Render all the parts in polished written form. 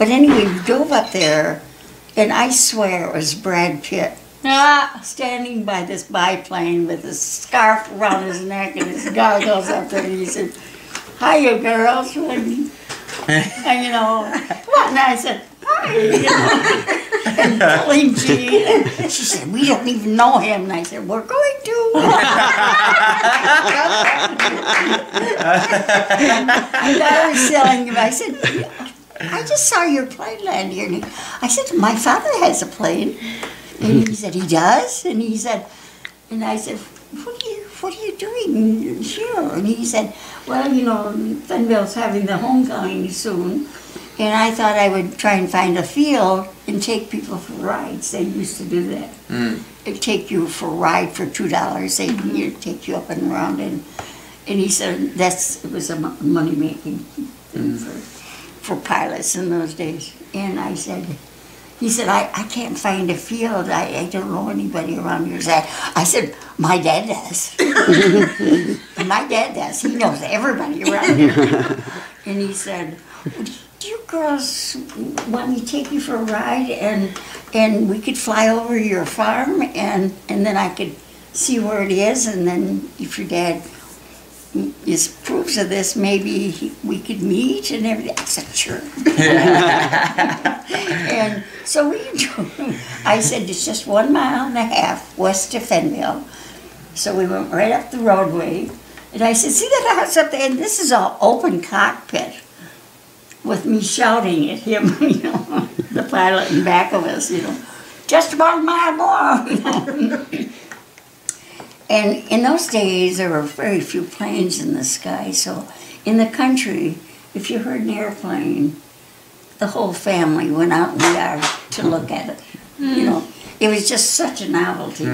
But anyway, we drove up there, and I swear it was Brad Pitt standing by this biplane with a scarf around his neck and his goggles up there, and he said, "Hiya, girls." And you know, what? And I said, "Hi," you know, and Billie Jean. And she said, "We don't even know him." And I said, "We're going to." And I was telling him, I said, "I just saw your plane land here." And I said, "My father has a plane." And he said, "He does?" And he said, and I said, what are you doing here?" And he said, "Well, you know, Fenville's having the homecoming soon, and I thought I would try and find a field and take people for rides." They used to do that. They'd take you for a ride for $2. They'd take you up and around, and he said it was a money-making thing for pilots in those days. And I said, he said, I can't find a field. I don't know anybody around here. I said, "My dad does." "My dad does. He knows everybody around here." And he said, "Do you girls want me to take you for a ride and we could fly over your farm and then I could see where it is, and then if your dad approves of this, maybe we could meet and everything." I said, "Sure." And so I said, "It's just 1.5 miles west of Fenville." So we went right up the roadway, and I said, "See that house up there? And this is all open cockpit," with me shouting at him, you know, the pilot in back of us, you know, "Just about a mile more," you know. And in those days, there were very few planes in the sky, so in the country, if you heard an airplane, the whole family went out in the yard to look at it. You know, it was just such a novelty.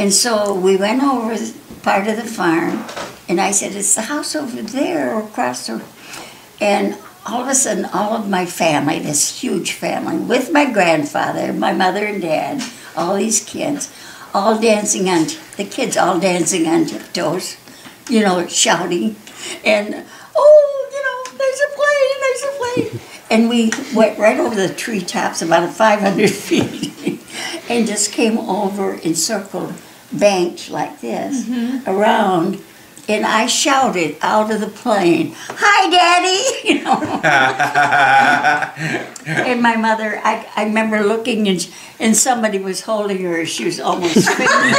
And so we went over part of the farm, and I said, "It's the house over there, across the..." And all of a sudden, all of my family, this huge family, with my grandfather, my mother and dad, all these kids, all dancing on, the kids all dancing on tiptoes, you know, shouting, and, "Oh, you know, there's a plane, there's a plane." And we went right over the treetops, about 500 feet, and just came over and circled, banked like this, around, and I shouted out of the plane, "Hi, Daddy!" You know. And my mother, I remember looking, and somebody was holding her. She was almost screaming.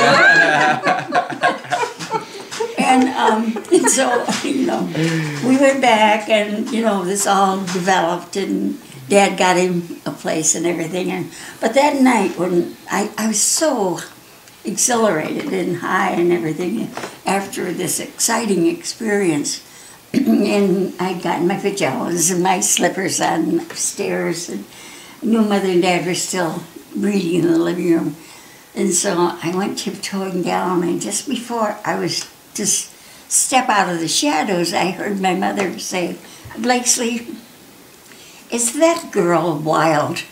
And so, you know, we went back, and, you know, this all developed, and Dad got him a place and everything. But that night, when I was so exhilarated and high and everything after this exciting experience, and I'd gotten my pajamas and my slippers on upstairs, and I knew Mother and Dad were still reading in the living room. And so I went tiptoeing down, and just before I was just step out of the shadows, I heard my mother say, "Blakesley, is that girl wild?"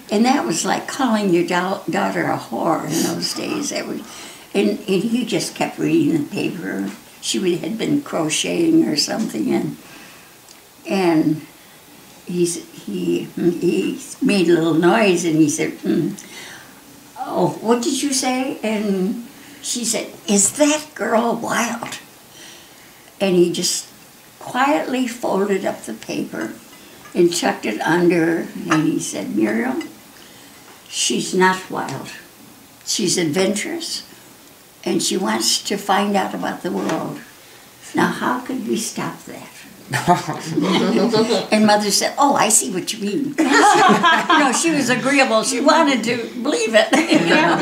And that was like calling your daughter a whore in those days. And he just kept reading the paper. She had been crocheting or something, and he made a little noise, and he said, "Oh, what did you say?" And she said, "Is that girl wild?" And he just quietly folded up the paper and tucked it under, and he said, "Muriel, she's not wild. She's adventurous, and she wants to find out about the world. Now, how could we stop that?" And Mother said, "Oh, I see what you mean." You know, she was agreeable. She wanted to believe it. You know?